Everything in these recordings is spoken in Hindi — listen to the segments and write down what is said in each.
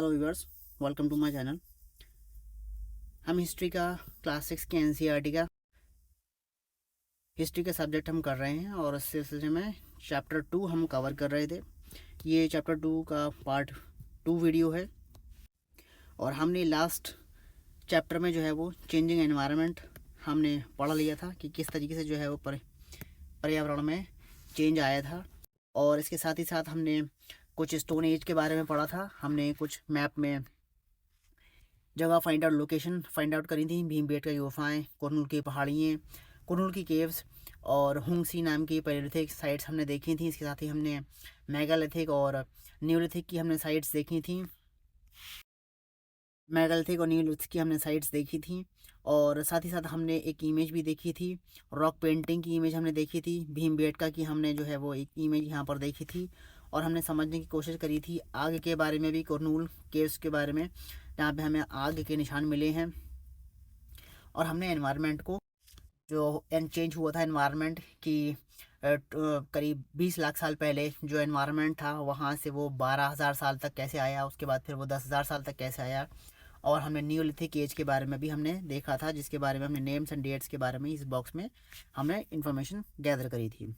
Hello viewers, welcome to my channel. हम हिस्ट्री का क्लास 6 के एनसीईआरटी का हिस्ट्री का सब्जेक्ट हम कर रहे हैं और इस सिलसिले में चैप्टर 2 हम कवर कर रहे थे। ये चैप्टर 2 का पार्ट 2 वीडियो है और हमने लास्ट चैप्टर में जो है वो चेंजिंग एनवायरनमेंट हमने पढ़ लिया था कि किस तरीके से जो है वो पर्यावरण में चेंज आया था। और इसके साथ ही साथ हमने कुछ स्टोन एज के बारे में पढ़ा था। हमने कुछ मैप में जगह लोकेशन फाइंड आउट करी थी। भीमबेटका गुफाएँ, कुरनूल की पहाड़ियाँ, कुरनूल की केव्स और हुंगसी नाम की पैलेलिथिक साइट्स हमने देखी थी। इसके साथ ही हमने मेगालिथिक और न्यूलिथिक की हमने साइट्स देखी थी। मेगालिथिक और न्यूलिथिक की हमने साइट्स देखी थी और साथ ही साथ हमने एक इमेज भी देखी थी। रॉक पेंटिंग की इमेज हमने देखी थी। भीमबेटका की हमने जो है वो एक इमेज यहाँ पर देखी थी और हमने समझने की कोशिश करी थी आग के बारे में भी, कुरनूल केव्स के बारे में, जहाँ पे हमें आग के निशान मिले हैं। और हमने एनवायरनमेंट को जो चेंज हुआ था एनवायरनमेंट की करीब 20 लाख साल पहले जो एनवायरनमेंट था वहाँ से वो 12,000 साल तक कैसे आया, उसके बाद फिर वो 10,000 साल तक कैसे आया। और हमने न्यूलिथिक एज के बारे में भी हमने देखा था, जिसके बारे में हमने नेम्स एंड डेट्स के बारे में इस बॉक्स में हमने इंफॉर्मेशन गैदर करी थी।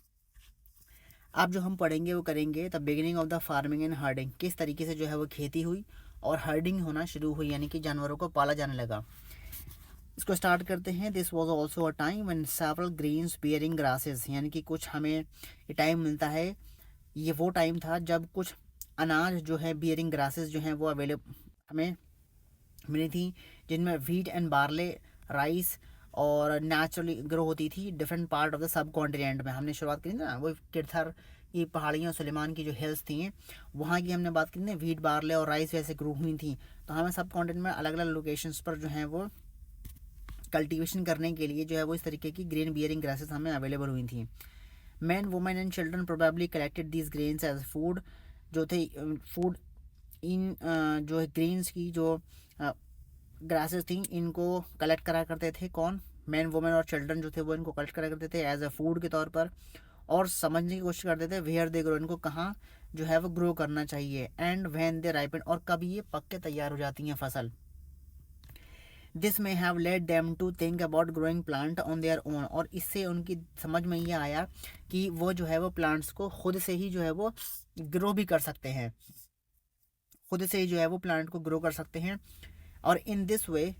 अब जो हम पढ़ेंगे वो करेंगे the beginning of the farming and herding, किस तरीके से जो है वो खेती हुई और हर्डिंग होना शुरू हुई, यानी कि जानवरों को पाला जाने लगा। इसको स्टार्ट करते हैं। This was also a time when several grains bearing grasses, यानी कि कुछ हमें ये टाइम मिलता है, ये वो टाइम था जब कुछ अनाज जो है बियरिंग ग्रासेस जो हैं वो अवेलेबल हमें मिली थी, जिनमें व्हीट एंड बार्ले, राइस और नेचुरली ग्रो होती थी different part of the subcontinent में। हमने शुरुआत करी ना वो किरथर की पहाड़ियों, सुलेमान की जो हिल्स थी वहाँ की हमने बात करी ना, व्हीट बार्ले और राइस वैसे ग्रो हुई थी। तो हमें सब कॉन्टिनेंट में अलग अलग लोकेशंस पर जो है वो कल्टीवेशन करने के लिए जो है वो इस तरीके की ग्रेन बियरिंग ग्रासेस हमें अवेलेबल हुई थी। Man, women and children probably collected these grains as food, जो थे फूड इन जो है ग्रेन्स की जो ग्रासेस थी इनको कलेक्ट करा करते थे। कौन? मैन, वुमेन और चिल्ड्रन जो थे वो इनको कलेक्ट करा करते थे एज अ फूड के तौर पर और समझने की कोशिश करते थे वेयर दे ग्रो, इनको कहाँ जो है वो ग्रो करना चाहिए, एंड व्हेन दे राइपन, और कब ये पक के तैयार हो जाती हैं फसल। This may have led them to think about growing plant on their own, और इससे उनकी समझ में ये आया कि वो जो है वो प्लांट्स को खुद से ही जो है वो ग्रो भी कर सकते हैं, खुद से ही जो है वो प्लांट को ग्रो कर सकते हैं। और इन दिस वे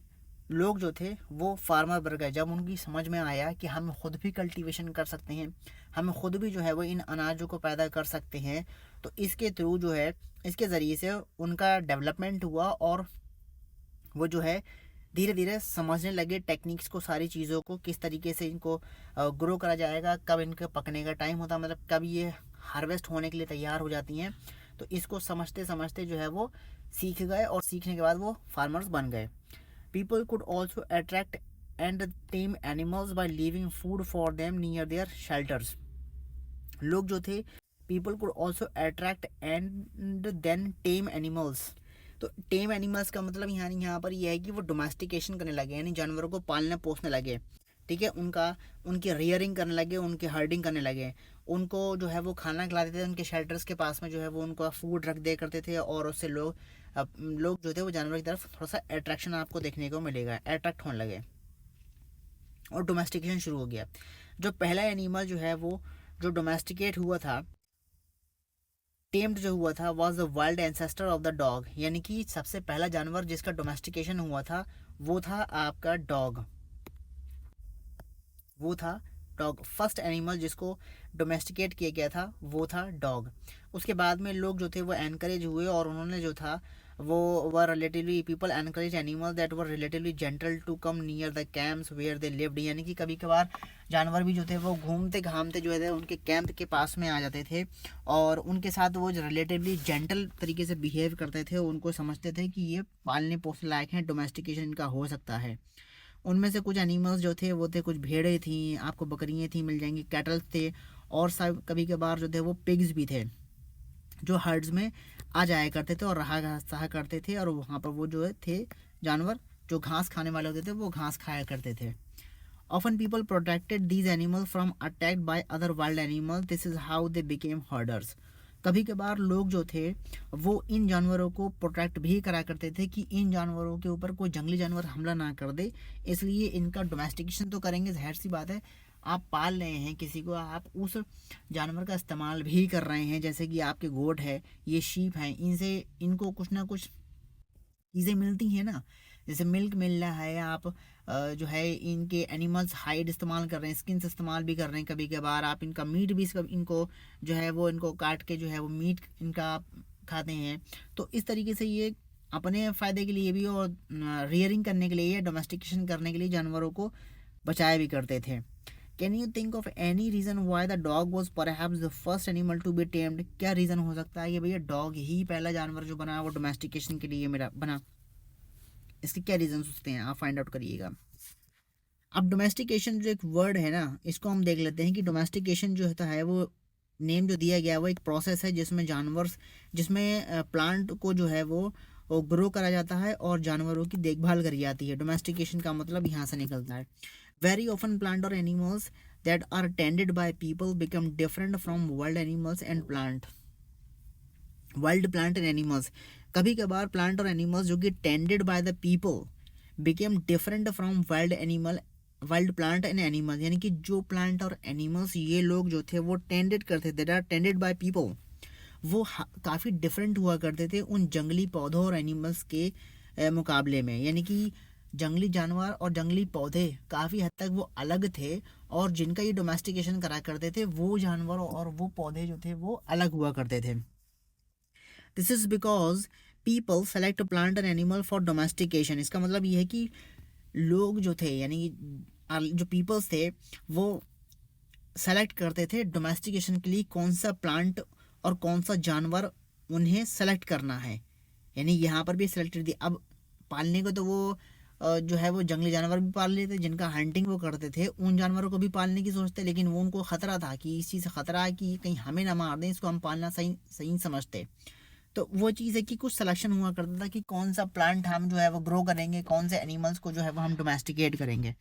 लोग जो थे वो फार्मर बन गए जब उनकी समझ में आया कि हम खुद भी कल्टीवेशन कर सकते हैं, हम खुद भी जो है वो इन अनाजों को पैदा कर सकते हैं। तो इसके थ्रू जो है, इसके ज़रिए से उनका डेवलपमेंट हुआ और वो जो है धीरे धीरे समझने लगे टेक्निक्स को, सारी चीज़ों को, किस तरीके से इनको ग्रो करा जाएगा, कब इनके पकने का टाइम होता है, मतलब कब ये हार्वेस्ट होने के लिए तैयार हो जाती हैं। तो इसको समझते समझते जो है वो सीख गए और सीखने के बाद वो फार्मर्स बन गए। People could also attract and tame animals by leaving food for them near their shelters. लोग जो थे, people could also attract and then tame animals. तो टेम एनिमल्स का मतलब यहाँ पर यह है कि वो डोमेस्टिकेशन करने लगे, यानी जानवरों को पालने पोसने लगे। ठीक है, उनकी रियरिंग करने लगे, उनकी हर्डिंग करने लगे, उनको जो है वो खाना खिलाते थे, उनके शेल्टर्स के पास में जो है वो उनको फूड रख दे करते थे और उससे लोग जो थे वो जानवरों की तरफ थोड़ा सा अट्रैक्शन आपको देखने को मिलेगा, अट्रैक्ट होने लगे और डोमेस्टिकेशन शुरू हो गया। जो पहला एनिमल जो है वो जो डोमेस्टिकेट हुआ था, टेम्ड जो हुआ था, was the wild ancestor of the dog, यानी कि सबसे पहला जानवर जिसका डोमेस्टिकेशन हुआ था वो था आपका डॉग, वो था डॉग। फर्स्ट एनिमल जिसको डोमेस्टिकेट किया गया था वो था डॉग। उसके बाद में लोग जो थे वो एनकरेज हुए और उन्होंने जो था वो were relatively, people encourage animal that were relatively gentle to come near the camps where they lived, यानी कि कभी कभार जानवर भी जो थे वो घूमते घामते जो है उनके कैंप के पास में आ जाते थे और उनके साथ वो रिलेटिवली जेंटल तरीके से बिहेव करते थे, उनको समझते थे कि ये पालने पोसने लायक हैं, डोमेस्टिकेशन इनका हो सकता है। उनमें से कुछ एनिमल्स जो थे वो थे, कुछ भेड़ें थी, आपको बकरियाँ थी मिल जाएंगी, कैटल थे, और सब कभी कभार जो थे वो पिग्स भी थे जो हर्ड्स में आ जाया करते थे और रहा सहा करते थे, और वहाँ पर वो जो है थे जानवर जो घास खाने वाले होते थे वो घास खाया करते थे। Often people protected these animal from attacked by other wild animal, this is how they became herders. कभी कभार लोग जो थे वो इन जानवरों को प्रोटेक्ट भी करा करते थे कि इन जानवरों के ऊपर कोई जंगली जानवर हमला ना कर दे, इसलिए इनका डोमेस्टिकेशन तो करेंगे, जाहिर सी बात है। आप पाल रहे हैं किसी को, आप उस जानवर का इस्तेमाल भी कर रहे हैं, जैसे कि आपके गोट है, ये शीप हैं, इनसे इनको कुछ ना कुछ चीज़ें मिलती हैं ना, जैसे मिल्क मिल रहा है, आप जो है इनके एनिमल्स हाइड इस्तेमाल कर रहे हैं, स्किन्स इस्तेमाल भी कर रहे हैं, कभी कभार आप इनका मीट भी इनको जो है वो इनको काट के जो है वो मीट इनका आप खाते हैं। तो इस तरीके से ये अपने फ़ायदे के लिए भी और रियरिंग करने के लिए या डोमेस्टिकेशन करने के लिए जानवरों को बचाया भी करते थे। Can you think of any reason why the dog was perhaps the first animal to be tamed? क्या रीज़न हो सकता है कि भैया डॉग ही पहला जानवर जो बना वो डोमेस्टिकेशन के लिए मेरा बना? इसके क्या रीजन होते हैं, आप फाइंड आउट करिएगा। अब डोमेस्टिकेशन जो एक वर्ड है ना, इसको हम देख लेते हैं कि डोमेस्टिकेशन जो होता है वो नेम जो दिया गया है वो एक प्रोसेस है जिसमें जानवर जिसमें प्लांट को जो है वो ग्रो करा जाता है और जानवरों की देखभाल करी जाती है। डोमेस्टिकेशन का मतलब यहाँ से निकलता है। वेरी ऑफन प्लांट और animals that are tended by people become different from wild animals and plant. Wild plant and animals, कभी कभार प्लांट और एनिमल्स जो कि tended by the people became different from wild plant and animals, यानी कि जो प्लांट और एनिमल्स ये लोग जो थे वो टेंडेड करते थे, टेंडेड बाय पीपल, वो काफ़ी डिफरेंट हुआ करते थे उन जंगली पौधों और एनिमल्स के मुकाबले में। यानी कि जंगली जानवर और जंगली पौधे काफ़ी हद तक वो अलग थे, और जिनका ये डोमेस्टिकेशन करा करते थे वो जानवर और वो पौधे जो थे वो अलग हुआ करते थे। This is because people select plant and animal for domestication. इसका मतलब ये है कि लोग जो थे, यानी जो पीपल्स थे, वो सेलेक्ट करते थे डोमेस्टिकेशन के लिए कौन सा प्लांट और कौन सा जानवर उन्हें सेलेक्ट करना है। यानी यहाँ पर भी सेलेक्ट कर दिया। अब पालने को तो वो जो है वो जंगली जानवर भी पाल लेते, जिनका हंटिंग वो करते थे, उन जानवरों को भी पालने की सोचते, लेकिन वो उनको ख़तरा था कि इस चीज़ से ख़तरा है कि कहीं हमें ना मार दें, इसको हम पालना सही सही समझते। तो वो चीज़ है कि कुछ सिलेक्शन हुआ करता था कि कौन सा प्लांट हम जो है वो ग्रो करेंगे, कौन से एनिमल्स को जो है वो हम डोमेस्टिकेट करेंगे।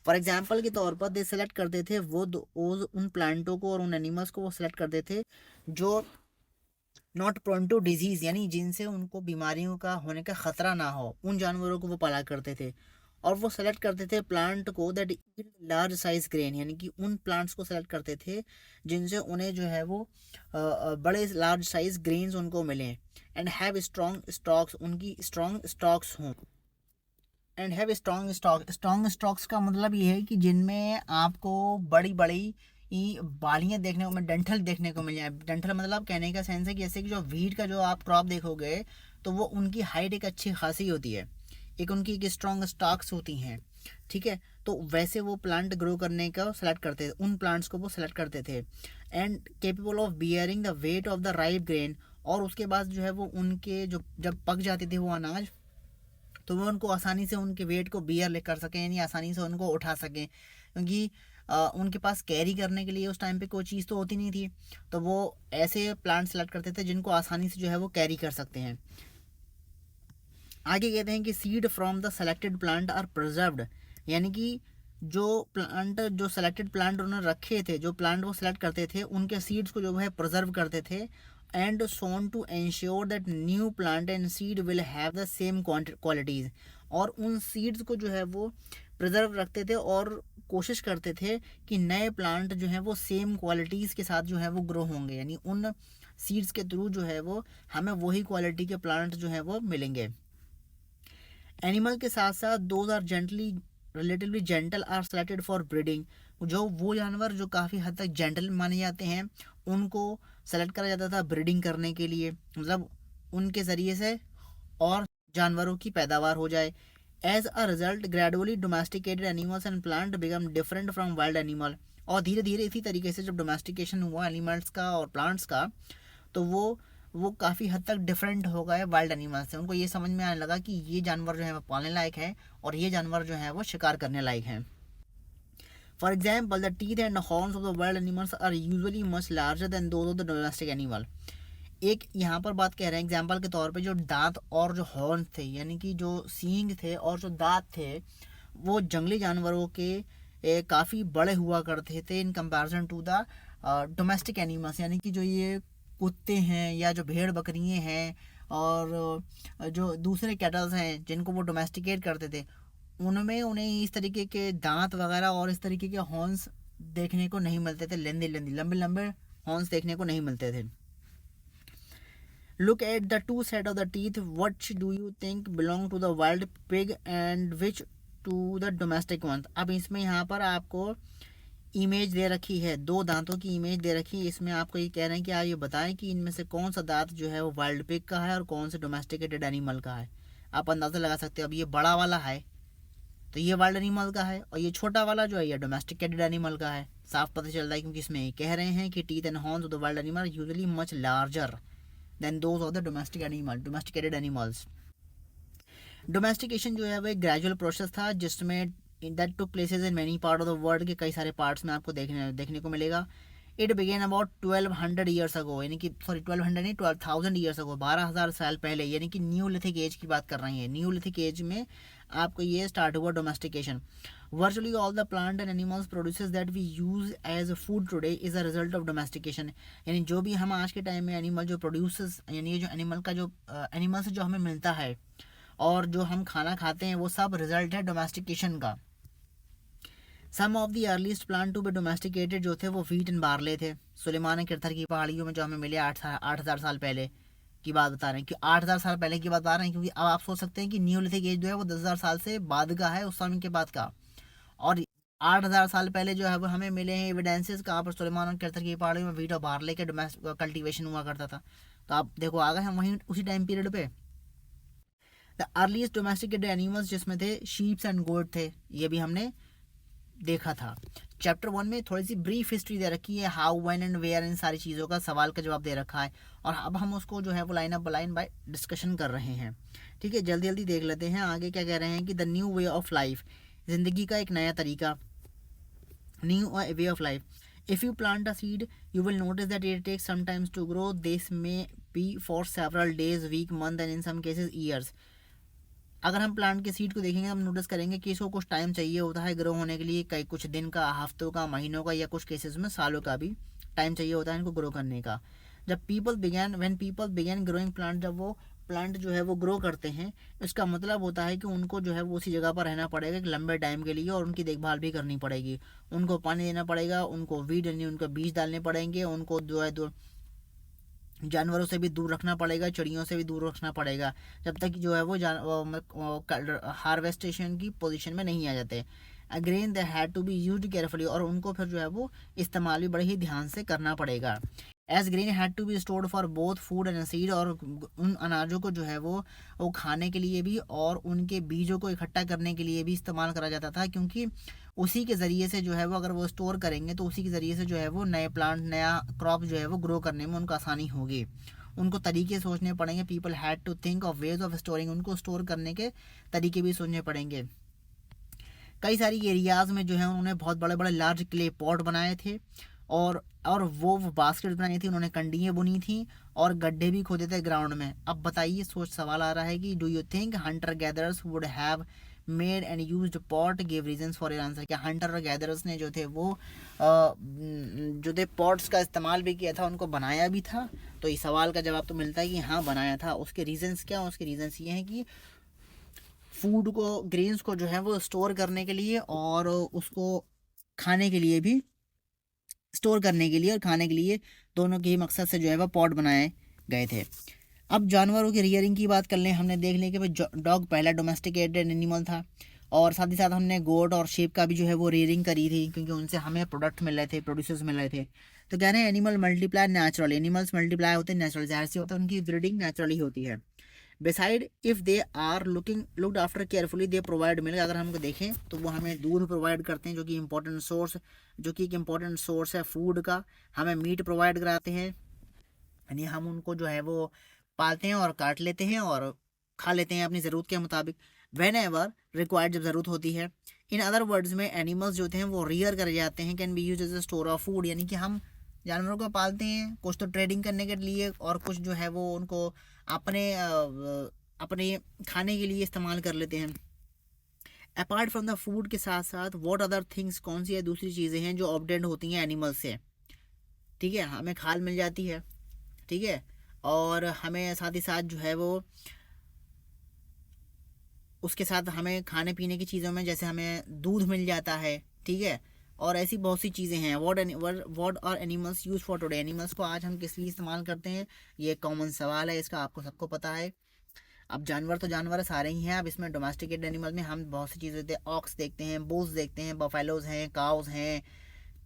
फॉर एग्जांपल के तौर पर दे सेलेक्ट करते थे उन प्लांटों को और उन एनिमल्स को वो सेलेक्ट करते थे जो नॉट प्रोन टू डिजीज़, यानी जिनसे उनको बीमारियों का होने का ख़तरा ना हो, उन जानवरों को वो पाला करते थे। और वो सेलेक्ट करते थे प्लांट को that eat large size grain, यानी कि उन प्लांट्स को सेलेक्ट करते थे जिनसे उन्हें जो है वो बड़े लार्ज साइज ग्रेन्स उनको मिलें, एंड हैव स्ट्रॉन्ग स्टॉक्स, उनकी स्ट्रॉन्ग स्टॉक्स हों। एंड हैव स्ट्रॉन्ग स्टॉक्स का मतलब ये है कि जिनमें आपको बड़ी बड़ी बालियाँ देखने को डंठल देखने को मिल जाए। डंठल मतलब कहने का सेंस है कि जैसे कि जो वीट का जो आप क्रॉप देखोगे तो वो उनकी हाइट एक अच्छी खासी होती है, एक उनकी एक स्ट्रॉन्ग स्टॉक्स होती हैं, ठीक है। तो वैसे वो प्लांट ग्रो करने का सेलेक्ट करते थे, उन प्लांट्स को वो सेलेक्ट करते थे। And capable of bearing the weight of the ripe grain, और उसके बाद जो है वो उनके जो जब पक जाते थे वो अनाज, तो वो उनको आसानी से उनके वेट को बियर ले कर सकें, यानी आसानी से उनको उठा सकें, क्योंकि उनके पास कैरी करने के लिए उस टाइम पे कोई चीज़ तो होती नहीं थी। तो वो ऐसे प्लांट सेलेक्ट करते थे जिनको आसानी से जो है वो कैरी कर सकते हैं। आगे कहते हैं कि seed from the selected plant are preserved, यानी कि जो सेलेक्टेड प्लांट उन्होंने रखे थे, जो प्लांट वो सेलेक्ट करते थे, उनके सीड्स को जो है प्रिजर्व करते थे, and sown to ensure that new plant and seed will have the same qualities. और उन सीड्स को जो है वो प्रिजर्व रखते थे और कोशिश करते थे कि नए प्लांट जो हैं वो सेम क्वालिटीज़ के साथ जो है वो ग्रो होंगे, यानी उन सीड्स के थ्रू जो है वो हमें वही क्वालिटी के प्लांट जो है वो मिलेंगे। एनिमल के साथ साथ those are gently relatively gentle are selected for breeding, जो वो जानवर जो काफ़ी हद तक जेंटल माने जाते हैं उनको सेलेक्ट करा जाता था ब्रीडिंग करने के लिए, मतलब उनके ज़रिए से और जानवरों की पैदावार हो जाए। As a result gradually domesticated animals and plant become different from wild animal, और धीरे धीरे इसी तरीके से जब डोमेस्टिकेशन हुआ एनिमल्स का और प्लांट्स का, तो वो काफ़ी हद तक डिफरेंट हो गए वाइल्ड एनिमल से। उनको ये समझ में आने लगा कि ये जानवर जो है वो पालने लायक है और ये जानवर जो है वो शिकार करने लायक हैं। For example the teeth and horns of the wild animals are usually much larger than those of the domestic animal. एक यहाँ पर बात कह रहे हैं एग्जाम्पल के तौर पे, जो दांत और जो हॉर्न थे, यानी कि जो सींग थे और जो दांत थे, वो जंगली जानवरों के काफ़ी बड़े हुआ करते थे in comparison to the domestic animals, यानी कि जो ये कुत्ते हैं या जो भेड़ बकरियाँ हैं और जो दूसरे कैटल्स हैं जिनको वो डोमेस्टिकेट करते थे, उनमें उन्हें इस तरीके के दांत वगैरह और इस तरीके के हॉर्न्स देखने को नहीं मिलते थे। लंबे लंबे हॉर्न्स देखने को नहीं मिलते थे। Look at the two set of the teeth. Which do you think belong to the wild pig and which to the domestic ones? अब इसमें यहाँ पर आपको इमेज दे रखी है, दो दांतों की इमेज दे रखी है। इसमें आपको ये कह रहे हैं कि आप ये बताएं कि इनमें से कौन सा दांत जो है वो वाइल्ड पिग का है और कौन से डोमेस्टिकेटेड एनिमल का है। आप अंदाज़ा लगा सकते हो। अब ये बड़ा वाला है तो ये वाइल्ड एनिमल का है, और ये छोटा वाला जो है ये डोमेस्टिकेटेड एनिमल का है। साफ पता चल रहा है क्योंकि इसमें कह रहे हैं कि teeth and horns of the wild animal usually much larger than those of the domesticated animals. Domestication जो है वो एक ग्रेजुअल प्रोसेस था जिसमें that took places in many part of the world के कई सारे पार्ट्स में आपको देखने को मिलेगा। It began about 1200 years ago, यानी कि 1200 नहीं 12,000 ईयर्स अगो, 12,000 साल पहले, यानी कि न्यूलिथिक एज की बात कर रही है। न्यूलिथिक एज में आपको ये स्टार्ट हुआ domestication. Virtually all the plant and animals produces that we use as food today is a result of domestication. यानी जो भी हम आज के टाइम में एनिमल जो प्रोड्यूसेस, यानी जो एनिमल का जो एनिमल से जो हमें मिलता है और जो हम खाना खाते हैं वो सब रिजल्ट है डोमेस्टिकेशन का। Some of the earliest plant to be domesticated जो थे वो व्हीट एंड बार्ले थे। सुलेमान किरथर की पहाड़ियों में जो हमें मिले 8,000 साल पहले की बात बता रहे हैं। क्यों 8,000 साल पहले की बात बता रहे हैं? क्योंकि अब आप सोच सकते हैं कि न्यूलिथिक एज जो है वो 10,000 साल से बाद का है, उस समय के बाद का। और 8,000 साल पहले जो है वो हमें मिले हैं एविडेंसेस कहाँ पर, सुलेमान और किरथर की पहाड़ियों में व्हीट और बार्ले के कल्टीवेशन हुआ करता था। तो आप देखो आ गए हम वहीं उसी टाइम पीरियड पे। द अर्लीस्ट डोमेस्टिकेटेड एनिमल्स जिसमें थे शीप्स एंड गोट थे, ये भी हमने देखा था। चैप्टर 1 में थोड़ी सी ब्रीफ हिस्ट्री दे रखी है, हाउ व्हेन एंड वेयर, इन सारी चीज़ों का सवाल का जवाब दे रखा है। और अब हम उसको जो है वो line up line by discussion कर रहे हैं। ठीक है, जल्दी जल्दी देख लेते हैं आगे क्या कह रहे हैं कि the new way of life, ज़िंदगी का एक नया तरीका, new way of life. If you plant a seed you will notice that it takes sometimes to grow, this may be for several days, week, month and in some cases years. अगर हम प्लांट के सीड को देखेंगे हम नोटिस करेंगे कि इसको कुछ टाइम चाहिए होता है ग्रो होने के लिए, कई कुछ दिन का, हफ्तों का, महीनों का, या कुछ केसेस में सालों का भी टाइम चाहिए होता है इनको ग्रो करने का। जब when people begin growing plant, जब वो प्लांट जो है वो ग्रो करते हैं, इसका मतलब होता है कि उनको जो है वो उसी जगह पर रहना पड़ेगा एक लंबे टाइम के लिए, और उनकी देखभाल भी करनी पड़ेगी, उनको पानी देना पड़ेगा, उनको वीड यानी उनको बीज डालने पड़ेंगे, उनको जो है जानवरों से भी दूर रखना पड़ेगा, चिड़ियों से भी दूर रखना पड़ेगा, जब तक जो है वो हार्वेस्टेशन की पोजीशन में नहीं आ जाते। Again they had to be used carefully, और उनको फिर जो है वो इस्तेमाल भी बड़े ही ध्यान से करना पड़ेगा। As grain had to be stored for both food and seed, और उन अनाजों को जो है वो खाने के लिए भी और उनके बीजों को इकट्ठा करने के लिए भी इस्तेमाल करा जाता था, क्योंकि उसी के ज़रिए से जो है वो अगर वो स्टोर करेंगे तो उसी के ज़रिए से जो है वो नए प्लांट, नया क्रॉप जो है वो ग्रो करने में उनको आसानी होगी। उनको तरीके सोचने पड़ेंगे। People had to think of ways of storing, उनको स्टोर करने के तरीके भी सोचने पड़ेंगे। कई सारी एरियाज़ में जो है उन्होंने बहुत बड़े बड़े लार्ज क्ले पॉट बनाए थे, और वो बास्केट बनाई थी, उन्होंने कंडियाँ बुनी थी और गड्ढे भी खोदे थे ग्राउंड में। अब बताइए, सवाल आ रहा है कि do you think Hunter gatherers would have made and used pot, give reasons for your answer. क्या हंटर और गैदरर्स ने जो थे वो जो थे पॉट्स का इस्तेमाल भी किया था, उनको बनाया भी था? तो इस सवाल का जवाब तो मिलता है कि हाँ बनाया था। उसके रीजंस क्या? उसके रीजंस ये हैं कि फूड को, ग्रेन्स को जो है वो स्टोर करने के लिए और उसको खाने के लिए भी, स्टोर करने के लिए और खाने के लिए, दोनों के ही मकसद से जो है वो पॉट बनाए गए थे। अब जानवरों की रियरिंग की बात कर लें, हमने देख लिया कि भाई डॉग पहला डोमेस्टिकेटेड एनिमल था, और साथ ही साथ हमने गोट और शेप का भी जो है वो रियरिंग करी थी, क्योंकि उनसे हमें प्रोडक्ट मिल रहे थे, प्रोड्यूसर्स मिल रहे थे। तो कह रहे हैं animal multiply naturally, animals multiply होते हैं नेचुरल, जाहिर सी होता है उनकी ब्रीडिंग नेचुरली होती है। Beside if they are looked after carefully they provide milk, अगर हमको देखें तो वो हमें दूध प्रोवाइड करते हैं, जो कि एक इम्पोर्टेंट सोर्स है फूड का। हमें मीट प्रोवाइड कराते हैं, यानी हम उनको जो है वो पालते हैं और काट लेते हैं और खा लेते हैं अपनी ज़रूरत के मुताबिक, वेन एवर रिक्वायर्ड, जब ज़रूरत होती है। इन अदर वर्ड्स में एनिमल्स जो थे वो रियर करे जाते हैं, can be use as a store of food, यानी कि हम जानवरों को पालते हैं कुछ तो ट्रेडिंग करने के लिए, और कुछ जो है वो उनको अपने खाने के लिए इस्तेमाल कर लेते हैं। अपार्ट फ्रॉम द फूड के साथ साथ व्हाट अदर थिंग्स, कौन सी है दूसरी चीज़ें हैं जो ऑब्टेंड होती हैं एनिमल से? ठीक है, हमें खाल मिल जाती है, ठीक है। और हमें साथ ही साथ जो है वो उसके साथ हमें खाने पीने की चीज़ों में जैसे हमें दूध मिल जाता है, ठीक है। और ऐसी बहुत सी चीज़ें हैं। What are animals use for today, animals को आज हम किस लिए इस्तेमाल करते हैं, ये एक कॉमन सवाल है, इसका आपको सबको पता है। अब जानवर तो जानवर सारे ही हैं। अब इसमें डोमेस्टिकेटेड एनिमल में हम बहुत सी चीज़ें देखते हैं, ऑक्स देखते हैं, बुल्स देखते हैं, बफेलोज हैं, काउस हैं,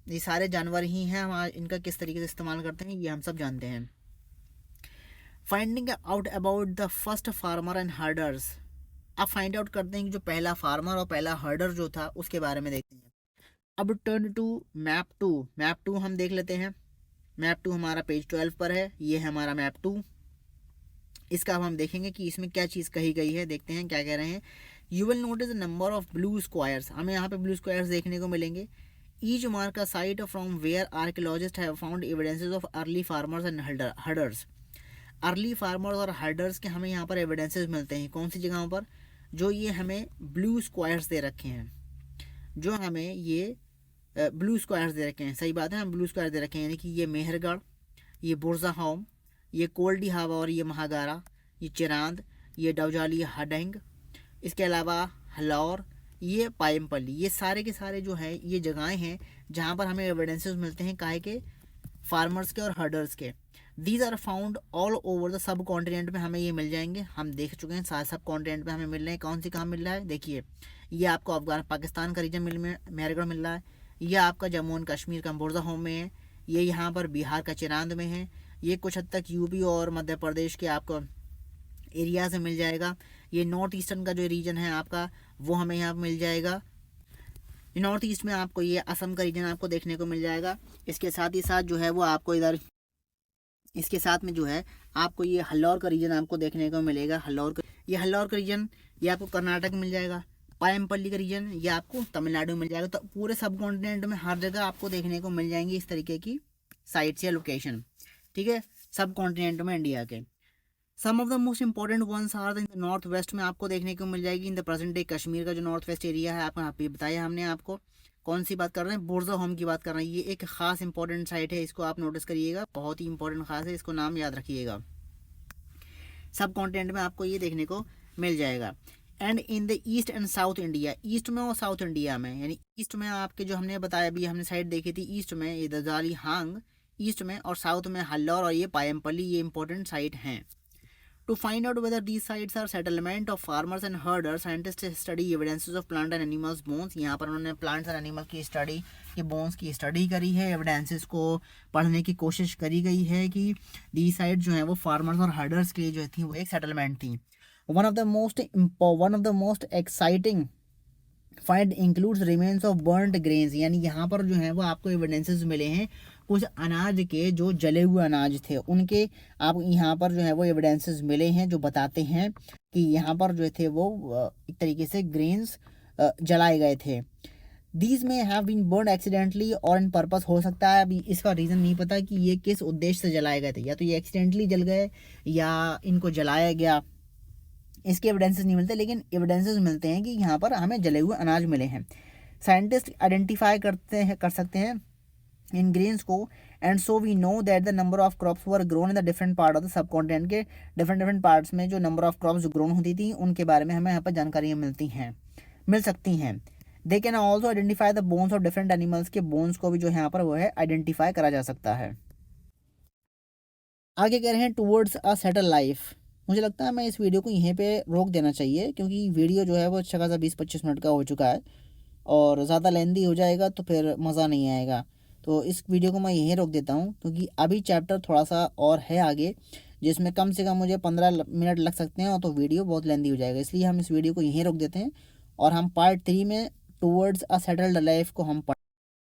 ये सारे जानवर ही हैं। हम आज इनका किस तरीके से इस्तेमाल करते हैं ये हम सब जानते हैं। Finding out about the first farmer and herders. अब फाइंड आउट करते हैं कि जो पहला फार्मर और पहला हर्डर जो था उसके बारे में देखते हैं। अब टर्न टू मैप टू हम देख लेते हैं। मैप टू हमारा पेज 12 पर है, ये है हमारा मैप टू। इसका अब हम देखेंगे कि इसमें क्या चीज़ कही गई है, देखते हैं क्या कह रहे हैं। You will notice the number of blue squares, हमें यहाँ पे ब्लू स्क्वायर्स देखने को मिलेंगे। Each mark a site from where archaeologist have found evidences of early farmers and herders. Early farmers और हर्डर्स के हमें यहाँ पर एविडेंसेस मिलते हैं कौन सी जगहों पर, जो ये हमें ब्लू स्क्वायर्स दे रखे हैं, जो हमें ये ब्लू स्क्वायर्स दे रखे हैं। सही बात है, हम ब्लू स्क्वायर दे रखे हैं, यानी कि ये मेहरगढ़, ये बुरज़ाहोम, ये कोल्डी हावा और ये महागारा, ये चिरांद, ये डवजाली हडेंग, इसके अलावा हलौर, ये पायमपल्ली, ये सारे के सारे जो हैं ये जगहें हैं जहाँ पर हमें एविडेंसेस मिलते हैं काहे के, फार्मर्स के और हर्डर्स के। These are found all over the subcontinent में हमें ये मिल जाएंगे। हम देख चुके हैं सारे सब कॉन्टिनेंट में हमें मिल रहे हैं। कौन सी कहाँ मिल रहा है, देखिए ये आपको अफगान पाकिस्तान का रीजन मेहरगढ़ मिल रहा है, ये आपका जम्मू एंड कश्मीर का बुरज़ाहोम में है, ये यहाँ पर बिहार का चिरांद में है, ये कुछ हद तक यूपी और मध्य प्रदेश के आपको एरिया से मिल जाएगा। ये नॉर्थ ईस्टर्न का जो रीजन है आपका वो हमें यहाँ मिल जाएगा। नॉर्थ ईस्ट में आपको ये असम का रीजन आपको देखने को मिल जाएगा। इसके साथ ही साथ जो है वो आपको इधर इसके साथ में जो है आपको ये हल्लौर का रीजन आपको देखने को मिलेगा। हल्लौर का रीजन ये आपको कर्नाटक में मिल जाएगा। पायमपल्ली का रीजन ये आपको तमिलनाडु में मिल जाएगा। तो पूरे सब कॉन्टिनेंट में हर जगह आपको देखने को मिल जाएंगी इस तरीके की साइट्स या लोकेशन, ठीक है, सब कॉन्टिनेंट में इंडिया के। Some of the most important ones are in the north west में आपको देखने को मिल जाएगी। In the present day Kashmir का जो नॉर्थ वेस्ट एरिया है आपको यहाँ पे बताया हमने आपको। कौन सी बात कर रहे हैं, बुरज़ाहोम की बात कर रहे हैं। ये एक खास इंपॉर्टेंट साइट है, इसको आप नोटिस करिएगा, बहुत ही इंपॉर्टेंट खास है, इसको नाम याद रखिएगा। सब कॉन्टिनेंट में आपको ये देखने को मिल जाएगा। And in the east and south India, east में और साउथ इंडिया में, यानी ईस्ट में आपके जो हमने बताया अभी हमने साइड देखी थी, ईस्ट में ये दजाली हांग ईस्ट में, और साउथ में हल्लौर और ये पायमपल्ली, ये इंपॉर्टेंट साइट हैं। To find out whether these sites are settlement of farmers and herders, scientists study evidences of plant and animals bones। यहाँ पर उन्होंने plants and animals की स्टडी, ये बोन्स की स्टडी करी है, एविडेंसेस को पढ़ने की कोशिश करी गई है कि दी साइट जो है वो फार्मर्स और हर्डर्स के लिए जो थी वो एक सेटलमेंट थी। One of the most exciting find includes remains of burned grains, यानी यहाँ पर जो है वो आपको एविडेंसेस मिले हैं कुछ अनाज के, जो जले हुए अनाज थे उनके, आप यहाँ पर जो है वो एविडेंसेस मिले हैं जो बताते हैं कि यहाँ पर जो थे वो एक तरीके से ग्रेन्स जलाए गए थे। दीज में हैव बीन बर्न एक्सीडेंटली और इन पर्पस, हो सकता है अभी इसका रीज़न नहीं पता कि ये किस उद्देश्य से जलाए गए थे, या तो ये एक्सीडेंटली जल गए या इनको जलाया गया, इसके एविडेंसेस नहीं मिलते, लेकिन एविडेंसेस मिलते हैं कि यहाँ पर हमें जले हुए अनाज मिले हैं। साइंटिस्ट आइडेंटिफाई कर सकते हैं इन ग्रेन्स को, and so we know that the number of crops were grown in the different part of the subcontinent के डिफरेंट पार्ट्स में जो नंबर ऑफ क्रॉप्स ग्रोन होती थी उनके बारे में हमें यहाँ पर जानकारियाँ मिल सकती हैं। They can also identify the bones of different animals के बोन्स को भी जो यहाँ पर वो है आइडेंटिफाई करा जा सकता है। आगे कह रहे हैं टूवर्ड्स अ सेटल लाइफ। मुझे लगता है मैं इस वीडियो को यहीं पे रोक देना चाहिए, क्योंकि वीडियो जो है वो अच्छा खासा 20-25 मिनट का हो चुका है और ज़्यादा लेंदी हो जाएगा तो फिर मज़ा नहीं आएगा। तो इस वीडियो को मैं यहीं रोक देता हूँ, क्योंकि अभी चैप्टर थोड़ा सा और है आगे जिसमें कम से कम मुझे 15 मिनट लग सकते हैं, और तो वीडियो बहुत लेंदी हो जाएगा, इसलिए हम इस वीडियो को यहीं रोक देते हैं और हम पार्ट 3 में टूवर्ड्स अ सेटल्ड लाइफ को हम